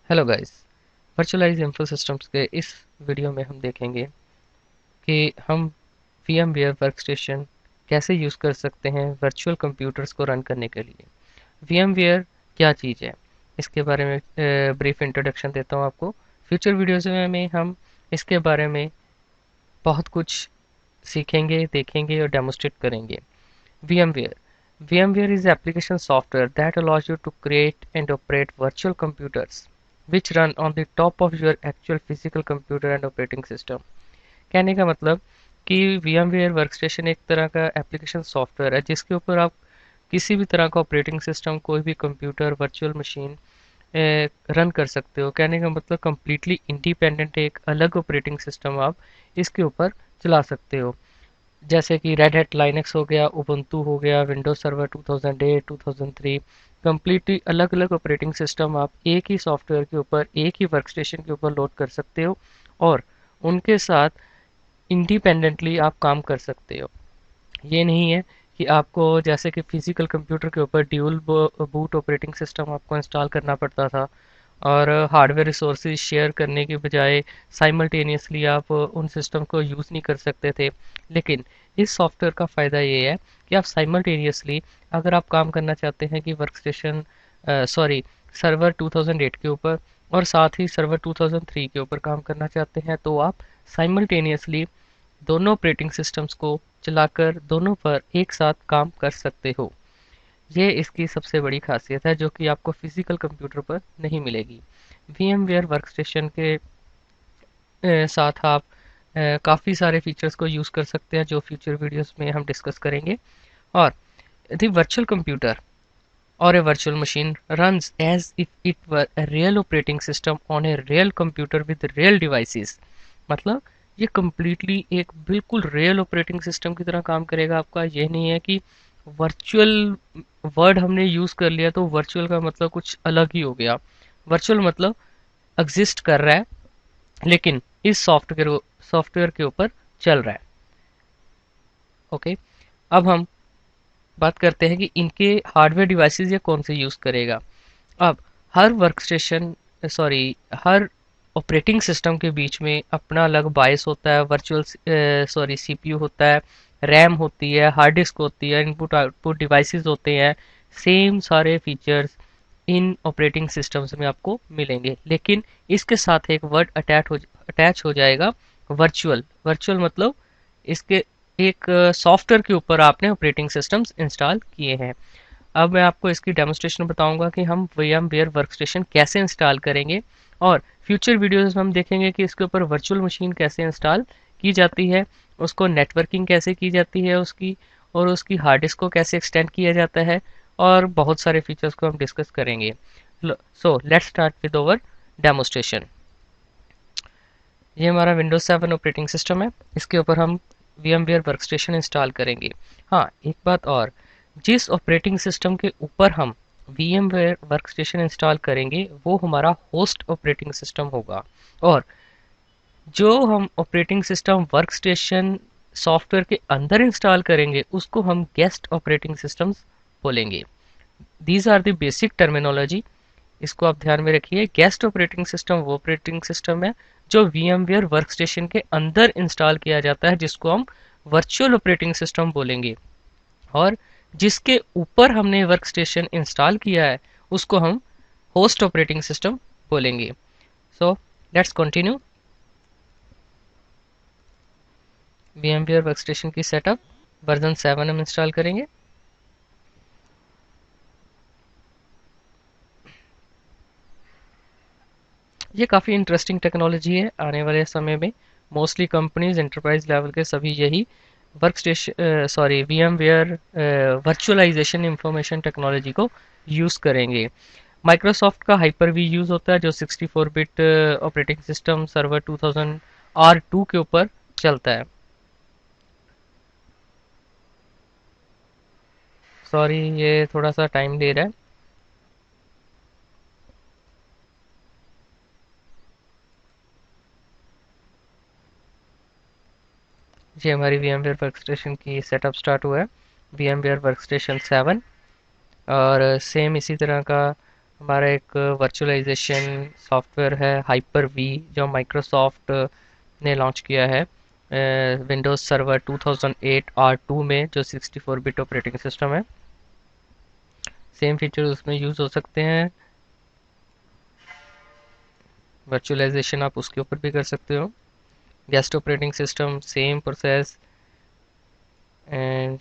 Hello guys. Virtualise info systems के इस video में हम देखेंगे कि हम VMware वर्कस्टेशन कैसे यूज़ कर सकते हैं वर्चुअल कंप्यूटर्स को रन करने के लिए। VMware क्या चीज़ है, इसके बारे में ब्रीफ इंट्रोडक्शन देता हूँ आपको। फ्यूचर वीडियोज़ में हम इसके बारे में बहुत कुछ सीखेंगे, देखेंगे और डेमोस्ट्रेट करेंगे। VMware VMware is application software that allows you to create and operate virtual computers which run on the top of your actual physical computer and operating system। कहने का मतलब कि VMware वर्कस्टेशन एक तरह का एप्लीकेशन सॉफ्टवेयर है जिसके ऊपर आप किसी भी तरह का ऑपरेटिंग सिस्टम, कोई भी कंप्यूटर, वर्चुअल मशीन रन कर सकते हो। कहने का मतलब कम्प्लीटली इंडिपेंडेंट एक अलग ऑपरेटिंग सिस्टम आप इसके ऊपर चला सकते हो। जैसे कि रेड हैट लाइनक्स हो गया, उबंटू हो गया, विंडोज सर्वर 2008 2003, कम्प्लीटली अलग अलग ऑपरेटिंग सिस्टम आप एक ही सॉफ्टवेयर के ऊपर, एक ही वर्कस्टेशन के ऊपर लोड कर सकते हो और उनके साथ इंडिपेंडेंटली आप काम कर सकते हो। ये नहीं है कि आपको जैसे कि फिजिकल कंप्यूटर के ऊपर ड्यूल बूट ऑपरेटिंग सिस्टम आपको इंस्टॉल करना पड़ता था और हार्डवेयर रिसोर्सेज शेयर करने के बजाय साइमल्टेनियसली आप उन सिस्टम को यूज़ नहीं कर सकते थे। लेकिन इस सॉफ्टवेयर का फ़ायदा ये है कि आप साइमल्टेनियसली अगर आप काम करना चाहते हैं कि वर्कस्टेशन सॉरी सर्वर 2008 के ऊपर और साथ ही सर्वर 2003 के ऊपर काम करना चाहते हैं तो आप साइमल्टेनियसली दोनों ऑपरेटिंग सिस्टम्स को चलाकर दोनों पर एक साथ काम कर सकते हो। ये इसकी सबसे बड़ी खासियत है जो कि आपको फिजिकल कंप्यूटर पर नहीं मिलेगी। VMware वर्कस्टेशन के साथ आप काफ़ी सारे फीचर्स को यूज़ कर सकते हैं जो फ्यूचर वीडियोस में हम डिस्कस करेंगे। और the virtual computer or a virtual machine runs as if it were a real operating system on a real computer with real devices। मतलब ये completely एक बिल्कुल real operating system की तरह काम करेगा आपका। ये नहीं है कि virtual वर्ड हमने यूज कर लिया तो virtual का मतलब कुछ अलग ही हो गया। virtual मतलब एग्जिस्ट कर रहा है लेकिन इस सॉफ्टवेयर के ऊपर चल रहा है। ओके, अब हम बात करते हैं कि इनके हार्डवेयर डिवाइसेस ये कौन से यूज़ करेगा। अब हर वर्कस्टेशन सॉरी हर ऑपरेटिंग सिस्टम के बीच में अपना अलग बायस होता है, वर्चुअल सॉरी सीपीयू होता है, रैम होती है, हार्ड डिस्क होती है, इनपुट आउटपुट डिवाइसेस होते हैं। सेम सारे फीचर्स इन ऑपरेटिंग सिस्टम्स में आपको मिलेंगे लेकिन इसके साथ एक वर्ड अटैच हो जाएगा, वर्चुअल। वर्चुअल मतलब इसके एक सॉफ्टवेयर के ऊपर आपने ऑपरेटिंग सिस्टम्स इंस्टॉल किए हैं। अब मैं आपको इसकी डेमोस्ट्रेशन बताऊंगा कि हम VMware वर्कस्टेशन कैसे इंस्टॉल करेंगे और फ्यूचर वीडियोस में हम देखेंगे कि इसके ऊपर वर्चुअल मशीन कैसे इंस्टॉल की जाती है, उसको नेटवर्किंग कैसे की जाती है उसकी, और उसकी हार्ड डिस्क को कैसे एक्सटेंड किया जाता है और बहुत सारे फीचर्स को हम डिस्कस करेंगे। So let's start with over demonstration. ये हमारा विंडोज 7 ऑपरेटिंग सिस्टम है, इसके ऊपर हम VMware वर्कस्टेशन इंस्टॉल करेंगे। हाँ, एक बात और, जिस ऑपरेटिंग सिस्टम के ऊपर हम VMware वर्कस्टेशन इंस्टॉल करेंगे वो हमारा होस्ट ऑपरेटिंग सिस्टम होगा और जो हम ऑपरेटिंग सिस्टम वर्कस्टेशन सॉफ्टवेयर के अंदर इंस्टॉल करेंगे उसको हम गेस्ट ऑपरेटिंग सिस्टम्स बोलेंगे। These are the basic terminology, इसको आप ध्यान में रखिए। गेस्ट ऑपरेटिंग सिस्टम वो ऑपरेटिंग सिस्टम है जो VMware वर्कस्टेशन के अंदर इंस्टॉल किया जाता है जिसको हम वर्चुअल ऑपरेटिंग सिस्टम बोलेंगे और जिसके ऊपर हमने वर्कस्टेशन इंस्टॉल किया है उसको हम होस्ट ऑपरेटिंग सिस्टम बोलेंगे। So let's continue. VMware workstation की सेटअप वर्जन 7 हम इंस्टॉल करेंगे। ये काफ़ी इंटरेस्टिंग टेक्नोलॉजी है। आने वाले समय में मोस्टली कंपनीज एंटरप्राइज लेवल के सभी यही workstation sorry VMware virtualization information technology को यूज़ करेंगे। माइक्रोसॉफ्ट का हाइपर वी यूज़ होता है जो 64 bit operating system server 2000 R2 के ऊपर चलता है। सॉरी, ये थोड़ा सा टाइम ले रहा है। जी, हमारी VMware वर्कस्टेशन की सेटअप स्टार्ट हुआ है। VMware वर्कस्टेशन 7 और सेम इसी तरह का हमारा एक वर्चुअलाइजेशन सॉफ्टवेयर है हाइपर वी, जो माइक्रोसॉफ्ट ने लॉन्च किया है विंडोज सर्वर 2008 R2 में, जो 64 बिट ऑपरेटिंग सिस्टम है। सेम फीचर उसमें यूज़ हो सकते हैं। वर्चुअलाइजेशन आप उसके ऊपर भी कर सकते हो। Guest operating system same process. And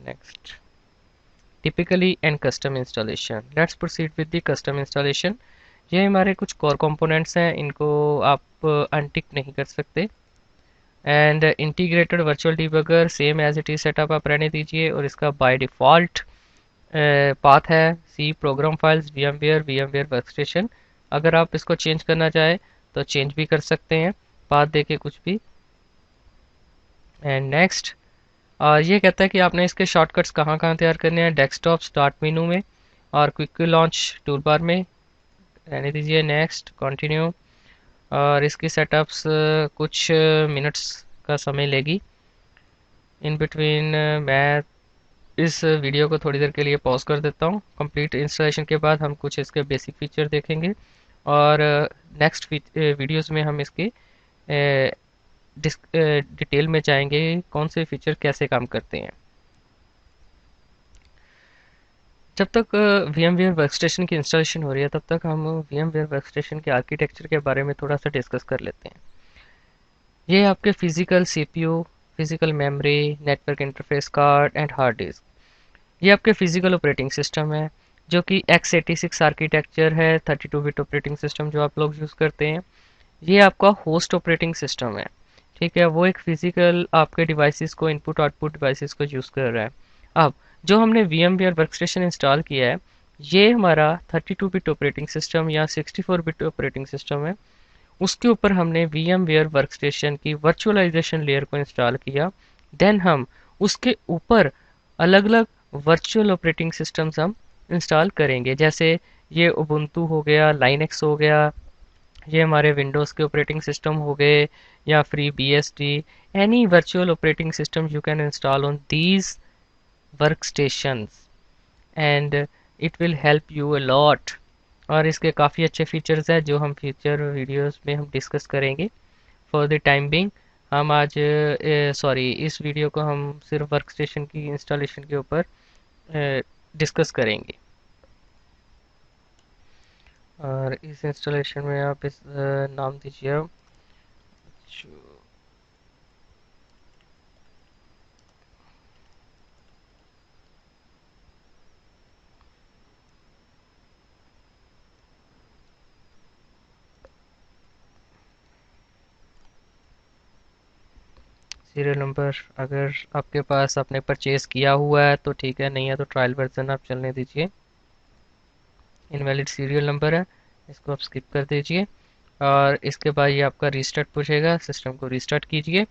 next, typically and custom installation. Let's proceed with the custom installation. ये हमारे कुछ कोर कंपोनेंट्स हैं, इनको आप अनटिक नहीं कर सकते। And integrated virtual debugger same as it is setup आप रहने दीजिए, और इसका बाय डिफ़ॉल्ट पाथ है C program files VMware workstation. अगर आप इसको चेंज करना चाहें तो चेंज भी कर सकते हैं पाथ देके कुछ भी। एंड नेक्स्ट, ये कहता है कि आपने इसके शॉर्टकट्स कहाँ कहाँ तैयार करने हैं। डेस्कटॉप स्टार्ट मेनू में और क्विक लॉन्च टूल बार में रहने दीजिए। Next continue. और इसकी सेटअप्स कुछ मिनट्स का समय लेगी। इन बिटवीन मैं इस वीडियो को थोड़ी देर के लिए पॉज कर देता हूँ। कंप्लीट इंस्टॉलेशन के बाद हम कुछ इसके बेसिक फीचर देखेंगे, और नेक्स्ट वीडियोस में हम इसके डिटेल में जाएंगे कौन से फीचर कैसे काम करते हैं। जब तक वी एम वेयर वर्कस्टेशन की इंस्टॉलेशन हो रही है, तब तक हम वी एम वेयर वर्कस्टेशन के आर्किटेक्चर के बारे में थोड़ा सा डिस्कस कर लेते हैं। ये आपके physical CPU, physical memory, network interface card and hard disk, ये आपके फिजिकल ऑपरेटिंग सिस्टम है, जो कि x86 आर्किटेक्चर है, 32 बिट ऑपरेटिंग सिस्टम जो आप लोग यूज़ करते हैं। ये आपका होस्ट ऑपरेटिंग सिस्टम है, ठीक है। वो एक फिजिकल आपके डिवाइसेस को, इनपुट आउटपुट डिवाइसेस को यूज़ कर रहा है। अब जो हमने VMware workstation install किया है, ये हमारा 32 बिट ऑपरेटिंग सिस्टम या 64 बिट ऑपरेटिंग सिस्टम है। उसके ऊपर हमने वी एम वेयर वर्कस्टेशन की वर्चुअलाइजेशन लेयर को इंस्टॉल किया। देन हम उसके ऊपर अलग अलग वर्चुअल ऑपरेटिंग सिस्टम्स हम इंस्टॉल करेंगे, जैसे ये उबुंटू हो गया, लाइनक्स हो गया, ये हमारे विंडोज़ के ऑपरेटिंग सिस्टम हो गए, या free B S D. Any virtual operating system you can install on these workstations, and it will help you a lot. और इसके काफ़ी अच्छे फीचर्स हैं जो हम फ्यूचर वीडियोस में हम डिस्कस करेंगे। फॉर द टाइम बिंग हम आज सॉरी, इस वीडियो को हम सिर्फ वर्क स्टेशन की इंस्टॉलेशन के ऊपर डिस्कस करेंगे। और इस इंस्टॉलेशन में आप इस नाम दीजिए आप सीरियल नंबर। अगर आपके पास आपने परचेज किया हुआ है तो ठीक है, नहीं है तो ट्रायल वर्जन आप चलने दीजिए। इनवैलिड सीरियल नंबर है, इसको आप स्किप कर दीजिए। और इसके बाद ये आपका रीस्टार्ट पूछेगा, सिस्टम को रीस्टार्ट कीजिए।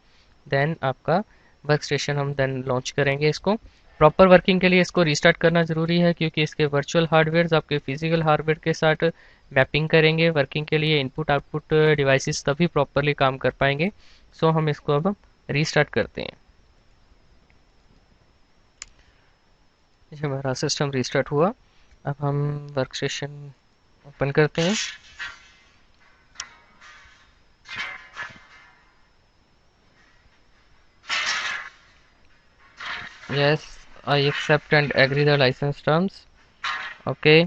देन आपका वर्क स्टेशन हम देन लॉन्च करेंगे। इसको प्रॉपर वर्किंग के लिए इसको रीस्टार्ट करना ज़रूरी है, क्योंकि इसके वर्चुअल हार्डवेयर आपके फिजिकल हार्डवेयर के साथ मैपिंग करेंगे। वर्किंग के लिए इनपुट आउटपुट डिवाइसेस तभी प्रॉपरली काम कर पाएंगे। सो हम इसको अब रीस्टार्ट करते हैं। ये हमारा सिस्टम रीस्टार्ट हुआ। अब हम वर्क स्टेशन ओपन करते हैं। Yes, I accept and agree the license terms. Okay.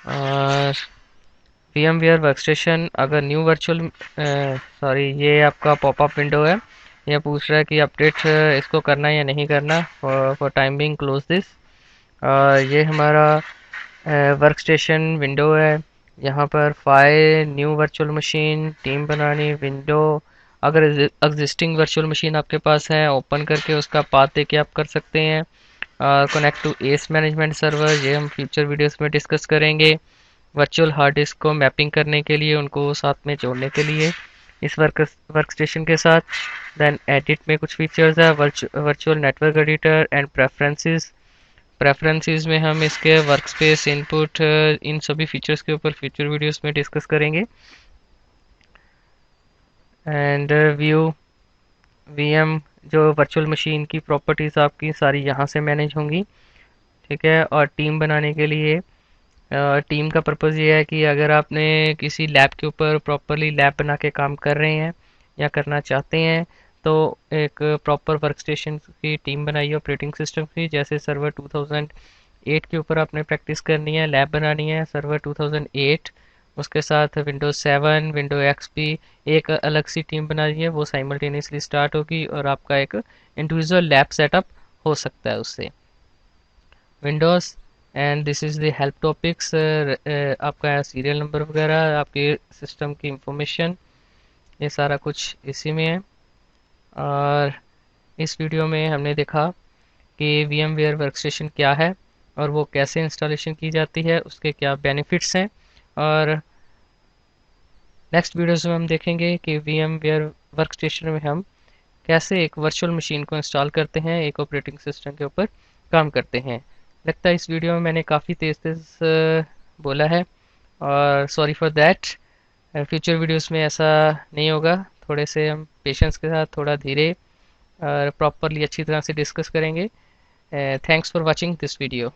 और VMware वर्कस्टेशन अगर न्यू वर्चुअल, सॉरी, ये आपका पॉपअप विंडो है। ये पूछ रहा है कि अपडेट इसको करना है या नहीं करना। For time being close this. ये हमारा वर्कस्टेशन विंडो है। यहाँ पर file, new virtual machine, team बनानी, विंडो। अगर एग्जिस्टिंग वर्चुअल मशीन आपके पास है, ओपन करके उसका पाथ देके आप कर सकते हैं। Connect to S management server, ये हम फ्यूचर वीडियोस में डिस्कस करेंगे। वर्चुअल हार्ड डिस्क को मैपिंग करने के लिए, उनको साथ में जोड़ने के लिए इस वर्क स्टेशन के साथ। देन एडिट में कुछ फीचर्स है, virtual network editor and preferences. Preferences में हम इसके वर्क स्पेस, इनपुट, इन सभी फीचर्स के ऊपर फ्यूचर वीडियोस में डिस्कस करेंगे। एंड व्यू वीएम, जो वर्चुअल मशीन की प्रॉपर्टीज़ आपकी सारी यहाँ से मैनेज होंगी, ठीक है। और टीम बनाने के लिए टीम का पर्पज़ ये है कि अगर आपने किसी लैब के ऊपर प्रॉपरली लैब बना के काम कर रहे हैं या करना चाहते हैं, तो एक प्रॉपर वर्कस्टेशन की टीम बनाइए ऑपरेटिंग सिस्टम की। जैसे सर्वर 2008 के ऊपर आपने प्रैक्टिस करनी है, लैब बनानी है सर्वर 2008, उसके साथ विंडोज़ 7, विंडो एक्सपी, एक अलग सी टीम बनानी है, वो साइमल्टेनियसली स्टार्ट होगी और आपका एक इंडिविजुअल लैब सेटअप हो सकता है उससे। Windows and this is the help topics, आपका सीरियल नंबर वगैरह, आपके सिस्टम की इंफॉर्मेशन, ये सारा कुछ इसी में है। और इस वीडियो में हमने देखा कि VMware वर्कस्टेशन क्या है और वो कैसे इंस्टॉलेशन की जाती है, उसके क्या बेनिफिट्स हैं। और नेक्स्ट वीडियोस में हम देखेंगे कि VMware वर्कस्टेशन में हम कैसे एक वर्चुअल मशीन को इंस्टॉल करते हैं, एक ऑपरेटिंग सिस्टम के ऊपर काम करते हैं। लगता है इस वीडियो में मैंने काफ़ी तेज़ तेज़ बोला है और sorry for that. Future videos में ऐसा नहीं होगा, थोड़े से हम पेशेंस के साथ थोड़ा धीरे और प्रॉपरली अच्छी तरह से डिस्कस करेंगे। Thanks for watching this video.